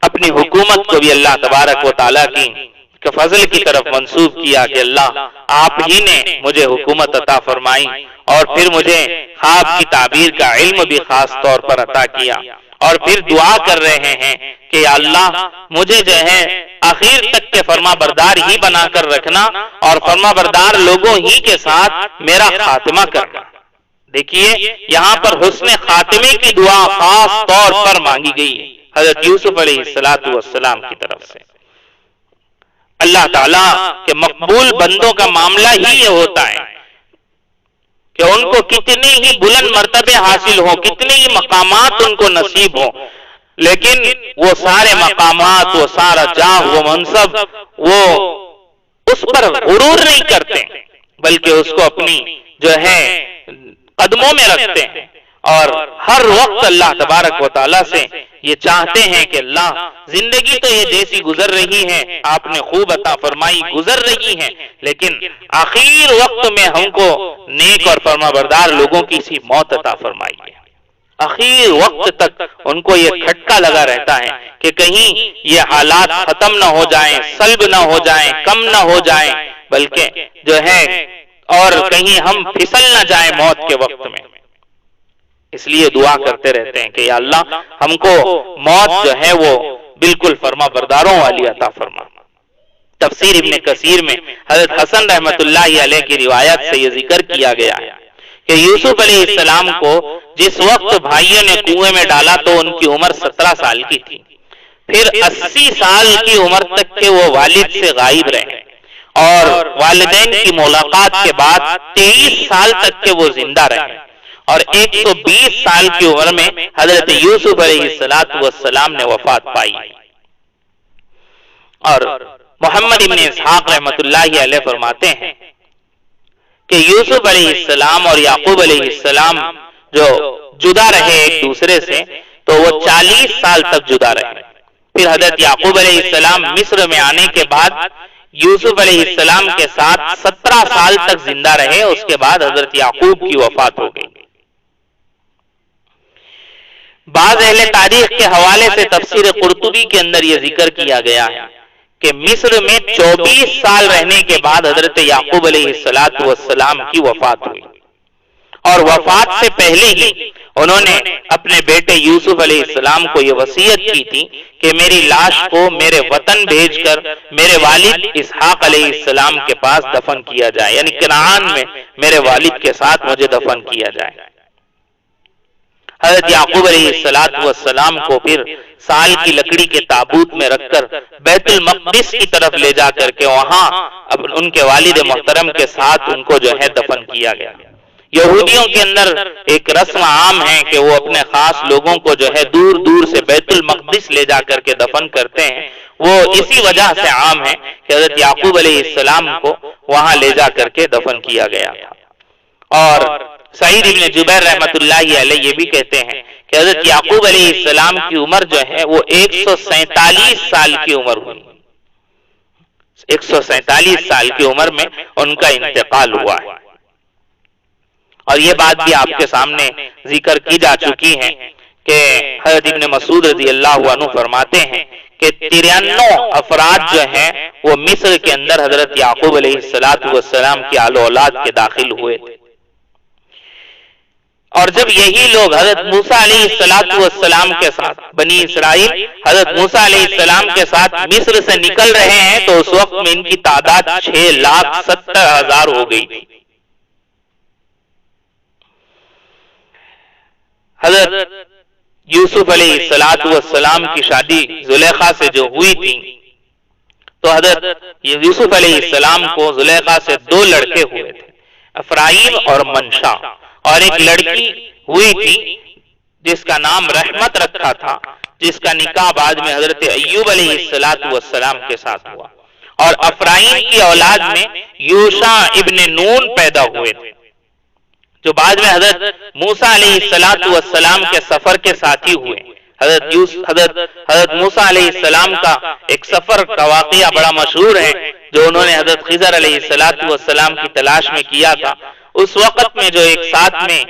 اپنی حکومت کو بھی اللہ تبارک و تعالیٰ کی فضل کی طرف منسوب کیا کہ اللہ آپ ہی نے مجھے حکومت عطا فرمائی، اور پھر مجھے خواب کی تعبیر کا علم بھی خاص طور پر عطا کیا. اور پھر دعا کر رہے ہیں کہ یا اللہ مجھے جو ہے آخر تک کے فرما بردار ہی بنا کر رکھنا اور فرما بردار لوگوں ہی کے ساتھ میرا خاتمہ کرنا. دیکھیے یہاں پر حسن خاتمے کی دعا خاص طور پر مانگی گئی حضرت یوسف علیہ السلام کی طرف سے. اللہ تعالیٰ کے مقبول بندوں کا معاملہ ہی یہ ہوتا ہے کہ ان کو کتنے ہی بلند مرتبے حاصل ہوں، کتنے ہی مقامات ان کو نصیب ہوں، لیکن وہ سارے مقامات، وہ سارا جاہ، وہ منصب، وہ اس پر غرور نہیں کرتے بلکہ اس کو اپنی جو ہے قدموں میں رکھتے ہیں. اور ہر وقت اللہ تبارک و تعالیٰ سے یہ چاہتے ہیں کہ اللہ زندگی تو یہ جیسی گزر رہی ہے آپ نے خوب عطا فرمائی، گزر رہی ہے، لیکن آخر وقت میں ہم کو نیک اور فرما بردار لوگوں کی سی موت عطا فرمائیے. آخر وقت تک ان کو یہ کھٹکا لگا رہتا ہے کہ کہیں یہ حالات ختم نہ ہو جائیں، سلب نہ ہو جائیں، کم نہ ہو جائیں، بلکہ جو ہے اور کہیں ہم پھسل نہ جائیں موت کے وقت میں. اس لیے دعا کرتے رہتے ہیں کہ یا اللہ ہم کو موت جو ہے وہ بالکل فرما برداروں والی عطا فرما. تفسیر ابن کثیر میں حضرت حسن رحمت اللہ علیہ کی روایت سے یہ ذکر کیا گیا ہے کہ یوسف علیہ السلام کو جس وقت بھائیوں نے کنویں میں ڈالا تو ان کی عمر 17 سال کی تھی. پھر 80 سال کی عمر تک کے وہ والد سے غائب رہے اور والدین کی ملاقات کے بعد 23 سال تک کے وہ زندہ رہے اور 120 سال کی عمر میں حضرت یوسف علیہ السلام نے وفات پائی. اور محمد ابن اسحاق رحمت اللہ علیہ فرماتے ہیں کہ یوسف علیہ السلام اور یعقوب علیہ السلام جو جدا رہے ایک دوسرے سے تو وہ 40 سال تک جدا رہے. پھر حضرت یعقوب علیہ السلام مصر میں آنے کے بعد یوسف علیہ السلام کے ساتھ 17 سال تک زندہ رہے. اس کے بعد حضرت یعقوب کی وفات ہو گئی. بعض اہل تاریخ کے حوالے سے تفسیر قرطبی کے اندر یہ ذکر کیا گیا ہے کہ مصر میں 24 سال رہنے کے بعد حضرت یعقوب علیہ السلام کی وفات ہوئی، اور وفات سے پہلے ہی انہوں نے اپنے بیٹے یوسف علیہ السلام کو یہ وصیت کی تھی کہ میری لاش کو میرے وطن بھیج کر میرے والد اسحاق علیہ السلام کے پاس دفن کیا جائے، یعنی کنعان میں میرے والد کے ساتھ مجھے دفن کیا جائے۔ حضرت یعقوب علیہ السلام کو پھر سال کی لکڑی کے تابوت میں رکھ کر بیت المقدس کی طرف لے جا کر کے وہاں ان کے والد محترم کے ساتھ ان کو جو ہے دفن کیا گیا۔ یہودیوں کے اندر ایک رسم عام ہے کہ وہ اپنے خاص لوگوں کو جو ہے دور دور سے بیت المقدس لے جا کر کے دفن کرتے ہیں، وہ اسی وجہ سے عام ہے کہ حضرت یعقوب علیہ السلام کو وہاں لے جا کر کے دفن کیا گیا تھا۔ اور سعید ابن جبیر رحمۃ اللہ علیہ یہ بھی کہتے ہیں کہ حضرت یعقوب علیہ السلام کی عمر جو ہے وہ 147 سال کی عمر ہوئی، 147 سال کی عمر میں ان کا انتقال ہوا ہے۔ اور یہ بات بھی آپ کے سامنے ذکر کی جا چکی ہے کہ حضرت ابن مسعود رضی اللہ عنہ فرماتے ہیں کہ 93 افراد جو ہیں وہ مصر کے اندر حضرت یعقوب علیہ السلام کی آل و اولاد کے داخل ہوئے تھے۔ اور جب یہی لوگ حضرت موسیٰ علیہ السلام کے ساتھ بنی اسرائیل حضرت موسیٰ علیہ السلام کے ساتھ مصر سے نکل رہے ہیں تو اس وقت میں ان کی تعداد 6,70,000 ہو گئی تھی۔ حضرت یوسف علیہ السلام کی شادی زلیخا سے جو ہوئی تھی تو حضرت یوسف علیہ السلام کو زلیخا سے 2 لڑکے ہوئے تھے، افرایم اور منشا، اور ایک لڑکی ہوئی تھی جس کا نام رحمت رکھا تھا، جس کا نکاح بعد میں حضرت ایوب علیہ السلام کے ساتھ ہوا۔ اور افرایم کی اولاد میں یوشع ابن نون پیدا ہوئے تھے جو بعد میں حضرت موسیٰ علیہ السلام کے سفر کے ساتھی ہوئے۔ حضرت موسیٰ علیہ السلام کا ایک سفر کا واقعہ بڑا مشہور ہے جو انہوں نے حضرت خضر علیہ السلام کی تلاش میں کیا تھا۔ اس وقت میں جو ایک ساتھ میں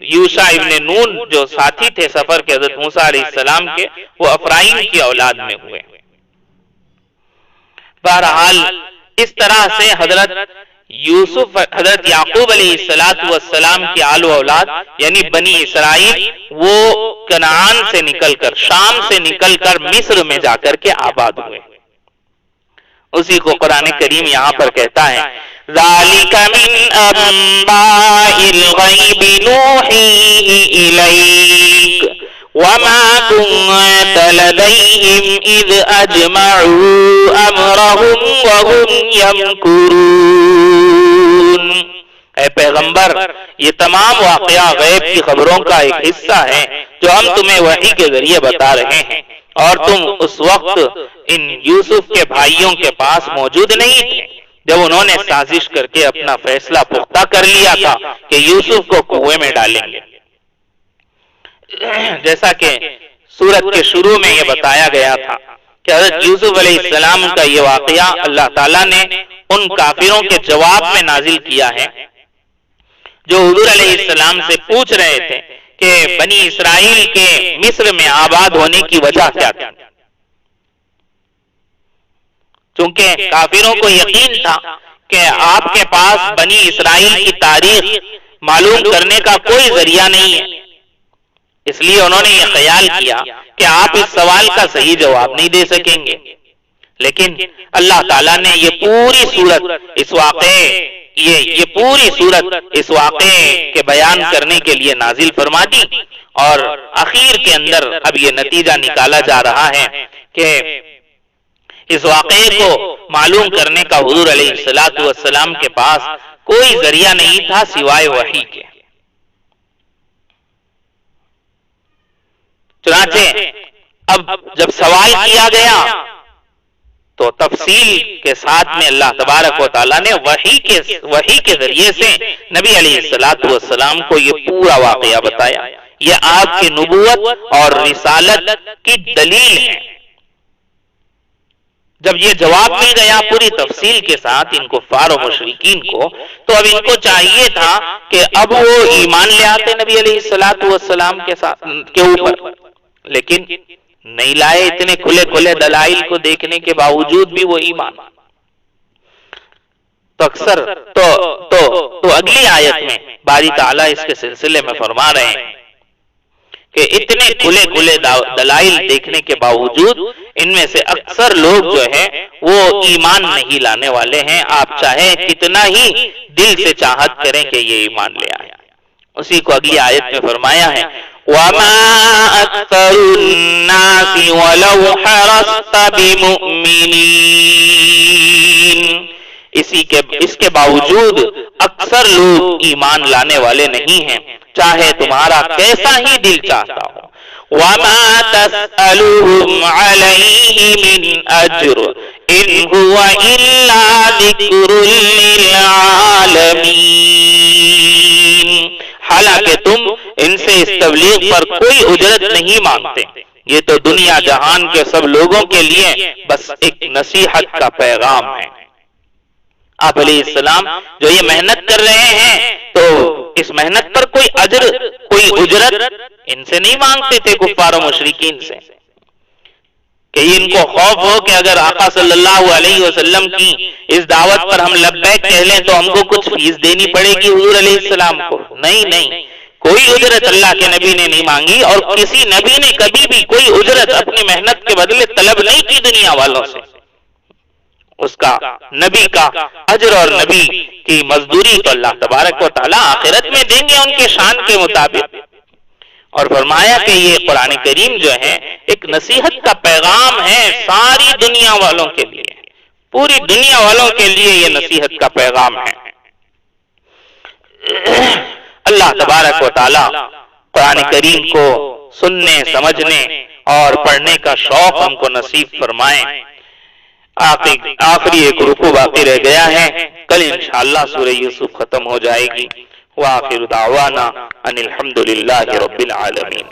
یوشع ابن نون جو ساتھی تھے سفر کے حضرت موسیٰ علیہ السلام کے، وہ افرایم کی اولاد میں ہوئے۔ بہرحال اس طرح سے حضرت یعقوب علیہ السلام کی آل و اولاد یعنی بنی اسرائیل وہ کنعان سے نکل کر، شام سے نکل کر مصر میں جا کر کے آباد ہوئے۔ اسی کو قرآن کریم یہاں پر کہتا ہے ذَلِكَ مِنْ أَنْبَاءِ الْغَيْبِ نُوحِيهِ إِلَيْكَ وَمَا كُنْتَ لَدَيْهِمْ إِذْ أَجْمَعُوا أَمْرَهُمْ وَهُمْ يَمْكُرُونَ۔ اے پیغمبر، یہ تمام واقعہ غیب کی خبروں کا ایک حصہ ہے جو ہم تمہیں وحی کے ذریعے بتا رہے ہیں، اور تم اس وقت ان یوسف کے بھائیوں کے پاس موجود نہیں تھے جب انہوں نے سازش کر کے اپنا فیصلہ پختہ کر لیا تھا کہ یوسف کو کنویں میں ڈالیں گے۔ جیسا کہ سورت کے شروع میں یہ بتایا گیا تھا کہ حضرت یوسف علیہ السلام کا یہ واقعہ اللہ تعالیٰ نے ان کافروں کے جواب میں نازل کیا ہے جو حضور علیہ السلام سے پوچھ رہے تھے کہ بنی اسرائیل کے مصر میں آباد ہونے کی وجہ کیا تھی۔ چونکہ کافروں کو یقین تھا کہ آپ کے پاس بنی اسرائیل کی تاریخ معلوم کرنے کا کوئی ذریعہ نہیں ہے، اس لیے انہوں نے یہ خیال کیا کہ آپ اس سوال کا صحیح جواب نہیں دے سکیں گے۔ لیکن اللہ تعالیٰ نے یہ پوری صورت اس واقعے کے بیان کرنے کے لیے نازل فرما دی، اور اخیر کے اندر اب یہ نتیجہ نکالا جا رہا ہے کہ اس واقعے کو معلوم کرنے کا حضور علیہ السلام کے پاس کوئی ذریعہ نہیں تھا سوائے وحی کے۔ چنانچہ اب جب سوال کیا گیا تو تفصیل کے ساتھ میں اللہ تبارک و تعالیٰ نے وحی کے ذریعے سے نبی علیہ السلام کو یہ پورا واقعہ بتایا۔ یہ آپ کی نبوت اور رسالت کی دلیل ہے۔ جب یہ جواب مل گیا پوری تفصیل کے ساتھ ان کفار و مشرکین کو، تو اب ان کو چاہیے تھا کہ اب وہ ایمان لے آتے نبی علیہ الصلوۃ والسلام کے اوپر، لیکن نہیں لائے۔ اتنے کھلے کھلے دلائل کو دیکھنے کے باوجود بھی وہ ایمان۔ تو اکثر تو اگلی آیت میں باری تعالیٰ اس کے سلسلے میں فرما رہے ہیں کہ اتنے کھلے کھلے دلائل دیکھنے کے باوجود ان میں سے اکثر لوگ جو ہے وہ ایمان نہیں لانے والے ہیں، آپ چاہے کتنا ہی دل سے چاہت کریں کہ یہ ایمان لے آئے۔ اسی کو اگلی آیت میں فرمایا ہے وَمَا أَكْثَرُ النَّاسِ وَلَوْ حَرَصْتَ بِمُؤْمِنِينَ۔ اس کے باوجود اکثر لوگ ایمان لانے والے نہیں ہیں، چاہے تمہارا کیسا ہی دل چاہتا ہو۔ وَمَا تَسْأَلُهُمْ عَلَيْهِ مِنْ أَجْرٍ إِنْ هُوَ إِلَّا ذِكْرٌ لِّلْعَالَمِينَ۔ حالانکہ تم ان سے اس تبلیغ پر کوئی اجرت نہیں مانگتے، یہ تو دنیا جہان کے سب لوگوں کے لیے بس ایک نصیحت کا پیغام ہے۔ آپ علیہ السلام جو یہ محنت کر رہے ہیں تو اس محنت پر کوئی اجر کوئی اجرت ان سے نہیں مانگتے تھے کفار و مشرکین سے، کہ ان کو خوف ہو کہ اگر آقا صلی اللہ علیہ وسلم کی اس دعوت پر ہم لبیک کہہ لیں تو ہم کو کچھ فیس دینی پڑے گی حضور علیہ السلام کو۔ نہیں، کوئی اجرت اللہ کے نبی نے نہیں مانگی، اور کسی نبی نے کبھی بھی کوئی اجرت اپنی محنت کے بدلے طلب نہیں کی دنیا والوں سے۔ اس کا نبی کا اجر اور نبی کی مزدوری تو اللہ تبارک و تعالیٰ آخرت میں دیں گے ان کے شان کے مطابق۔ اور فرمایا کہ یہ قرآن کریم جو ہے ایک نصیحت کا پیغام ہے ساری دنیا والوں کے لیے، پوری دنیا والوں کے لیے یہ نصیحت کا پیغام ہے۔ اللہ تبارک و تعالیٰ قرآن کریم کو سننے، سمجھنے اور پڑھنے کا شوق ہم کو نصیب فرمائے۔ آخری ایک رکوع باقی رہ گیا ہے، کل انشاءاللہ سورہ یوسف ختم ہو جائے گی۔ وآخر دعوانا ان الحمد للہ رب العالمین۔